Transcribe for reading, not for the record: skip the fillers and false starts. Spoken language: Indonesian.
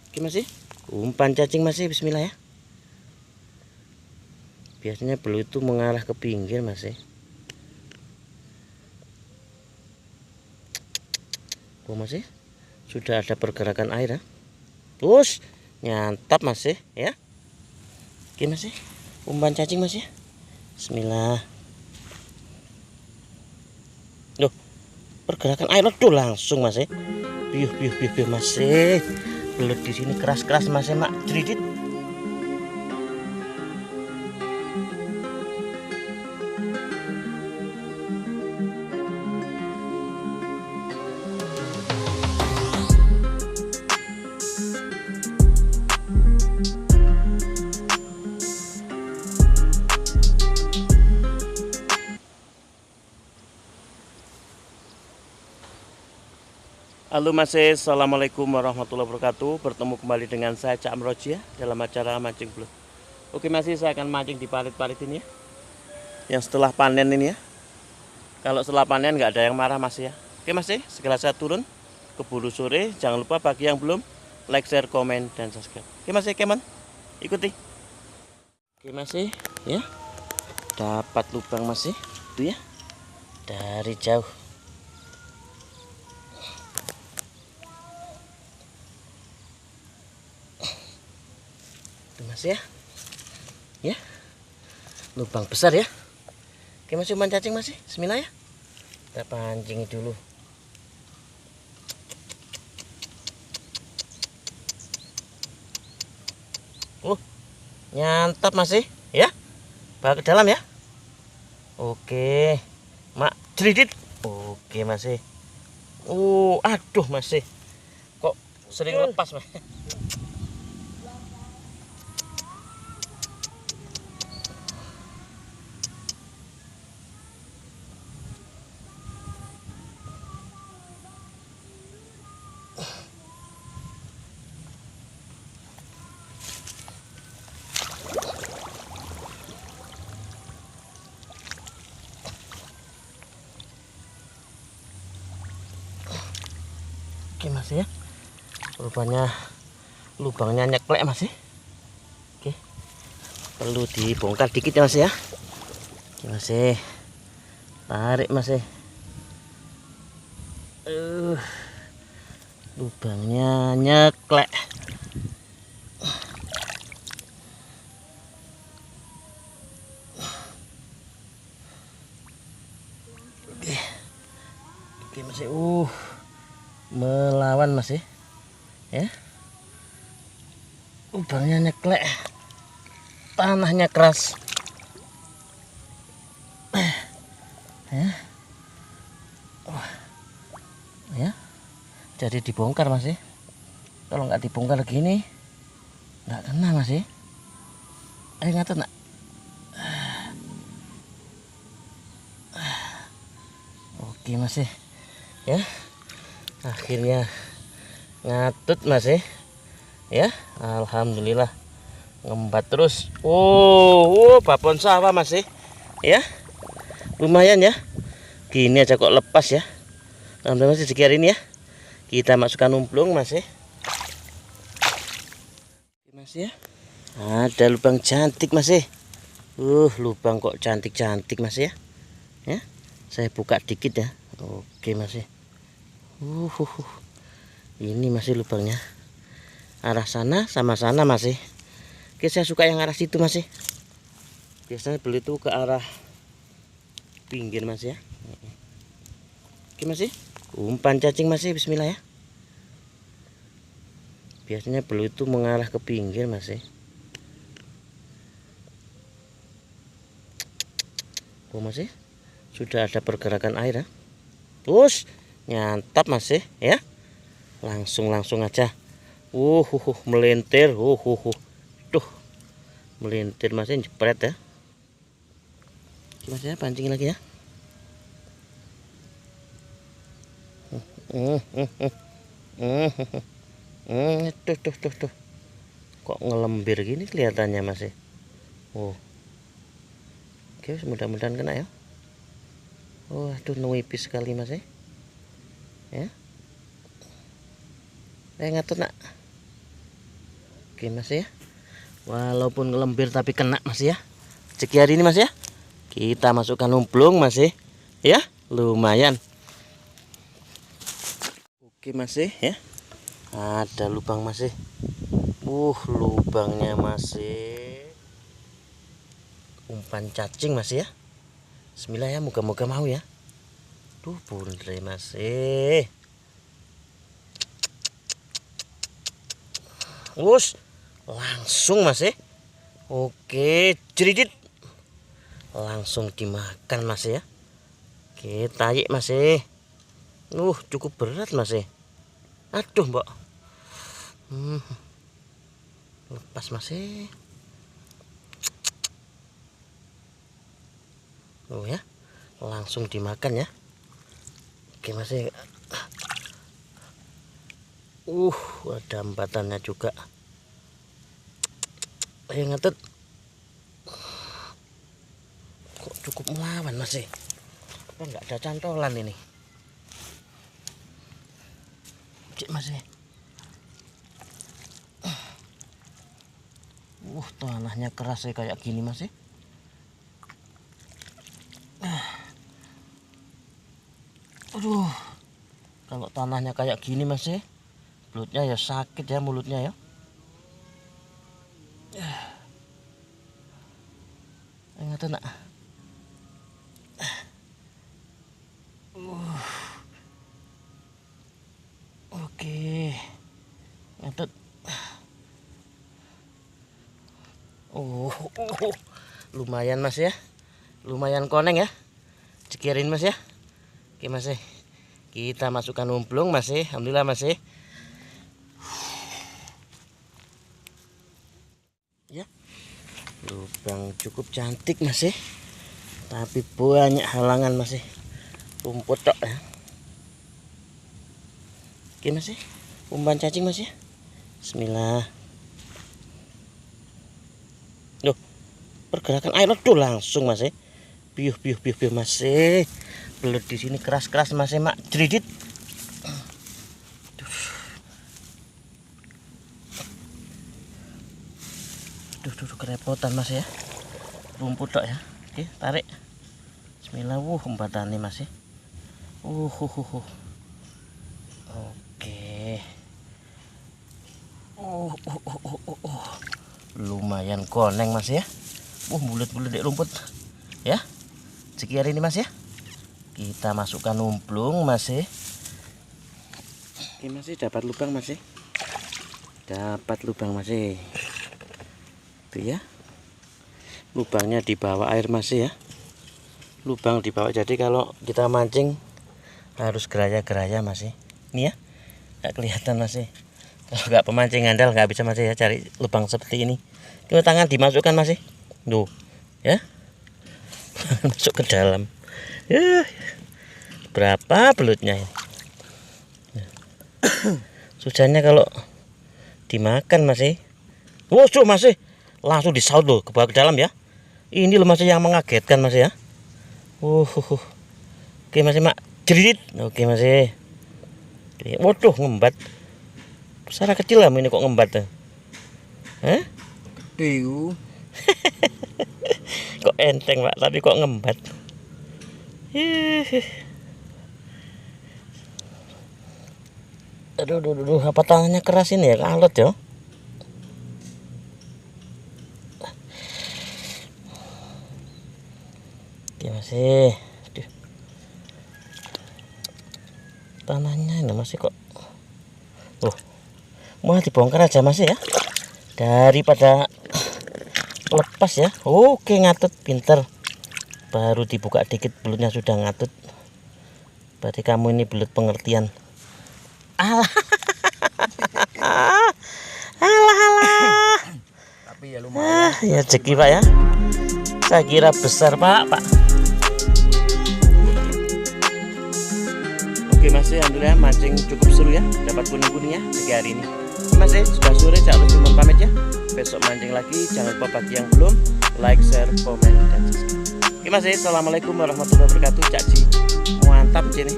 Oke masih umpan cacing masih. Bismillah ya. Biasanya belut itu mengarah ke pinggir masih. Oh masih sudah ada pergerakan air ya. Terus nyantap masih ya. Oke masih umpan cacing masih. Bismillah. Loh, pergerakan air tuh langsung masih. Biuh masih. Belut di sini keras-keras masih mak jeridit. Halo masih, assalamualaikum warahmatullahi wabarakatuh. Bertemu kembali dengan saya Cak Amroji ya, dalam acara mancing belut. Oke masih, saya akan mancing di parit-parit ini ya, yang setelah panen ini ya. Kalau setelah panen nggak ada yang marah masih ya. Oke masih, segera saya turun ke bulu sore. Jangan lupa bagi yang belum, like, share, komen, dan subscribe. Oke masih, keman ikuti. Oke masih ya, dapat lubang masih itu ya, dari jauh. Mas ya lubang besar ya. Oke masih umpan cacing masih. Bismillah ya, kita pancing dulu. Nyantap masih ya, bawa ke dalam ya. Oke mak jeridit. Oke masih. Aduh masih kok sering lepas mas. Oke masih ya, rupanya lubangnya nyeklek masih. Oke, perlu dibongkar dikit ya masih ya. Oke masih, tarik masih. Lubangnya nyeklek. Oke masih, melawan masih ya. Lubangnya nyeklek, tanahnya keras ya. Ya jadi dibongkar masih. Kalau nggak dibongkar gini nggak kena masih. Ayo ngatur nak. Oke masih ya, akhirnya ngatut masih ya. Alhamdulillah ngembat terus. Babon sawah masih ya, lumayan ya. Gini aja kok lepas ya. Alhamdulillah masih segini hari ini ya. Kita masukkan umplung masih. Masih ya, ada lubang cantik masih. Lubang kok cantik-cantik masih ya. Ya, saya buka dikit ya. Oke masih. Ini masih lubangnya arah sana sama sana masih. Oke, saya suka yang arah situ masih. Biasanya belut itu ke arah pinggir masih ya. Oke masih, umpan cacing masih. Bismillah ya. Biasanya belut itu mengarah ke pinggir masih. Oh masih sudah ada pergerakan air ya. Terus nyantap masih ya. Langsung aja. Melintir. Tuh, melintir masih, jepret ya. Mas ya, pancing lagi ya. Tuh. Kok ngelembir gini kelihatannya masih. Oke, mudah-mudahan kena ya. Aduh, nuipis sekali masih. Ya. Ngatur nak. Oke Mas ya, walaupun ngelembir tapi kena Mas ya. Rezeki hari ini Mas ya, kita masukkan umplung Mas ya, lumayan. Oke Mas ya, ada lubang Mas. Lubangnya masih umpan cacing Mas ya. Bismillah ya, moga-moga mau ya. Tuh bundre Mas. Langsung Mas. Oke, jeridit. Langsung dimakan Mas ya. Oke, tarik Mas. Cukup berat Mas. Aduh, Mbak. Lepas Mas. Ya. Langsung dimakan ya. Oke Mas. Ada embatannya juga. Ayo ngetet. Kok cukup melawan Mas. Apa enggak ada cantolan ini? Cek Mas. Tanahnya keras kayak gini Mas. Aduh, kalau tanahnya kayak gini Mas, mulutnya ya sakit ya mulutnya ya. Ingat nak. Oke, ngetut. Lumayan Mas ya, lumayan koneng ya. Cekirin Mas ya. Oke Mas, kita masukkan umplung Mas. Alhamdulillah Mas. Ya, lubang cukup cantik Mas. Tapi banyak halangan Mas. Rumput tok ya. Oke Mas, umpan cacing Mas ya. Bismillah. Loh, pergerakan air tuh langsung Mas. Piuh Mas. Belut di sini keras-keras Mas mak jeridit. Duh, kerepotan Mas ya. Rumput tok ya. Oke, tarik. Bismillah. Empatan nih Mas. Oke. Lumayan koneng Mas ya. Bulet-bulet di rumput. Ya. Sekian ini Mas ya. Kita masukkan umplung Mas. Oke Mas, dapat lubang Mas. Dapat lubang Mas. Itu ya. Lubangnya di bawah air Mas ya. Lubang di bawah, jadi kalau kita mancing harus geraya-geraya Mas. Ini ya. Enggak kelihatan Mas. Kalau enggak pemancing andal enggak bisa Mas ya cari lubang seperti ini. Cuma tangan dimasukkan Mas. Tuh. Ya. Masuk ke dalam. Berapa belutnya ini? Susahnya kalau dimakan Mas. Mas, langsung disaut loh ke bawah ke dalam ya. Ini loh Mas yang mengagetkan Mas ya. Oke Mas mak jerit. Oke Mas. Waduh, ngembat. Besar kecil lah ini kok ngembat tuh. Gede. Kok enteng Pak, tapi kok ngembat. Aduh, apa tangannya keras ini ya, kalut ya. Oke masih. Tanahnya ini masih kok. Mau dibongkar aja Mas ya. Daripada lepas ya. Oke, ngatut pinter. Baru dibuka dikit belutnya sudah ngatut. Berarti kamu ini belut pengertian. Alah. Tapi ya lumayan. Ya rezeki Pak ya. Saya kira besar Pak. Oke Mas, alhamdulillah mancing cukup seru ya. Dapat kuning-kuningnya segi hari ini. Mas, sudah sore saya harus cuma pamit ya. Besok mancing lagi. Jangan lupa bagi yang belum like, share, komen, dan subscribe. Oke Mas, assalamualaikum warahmatullahi wabarakatuh. Cak Ji, mantap sini.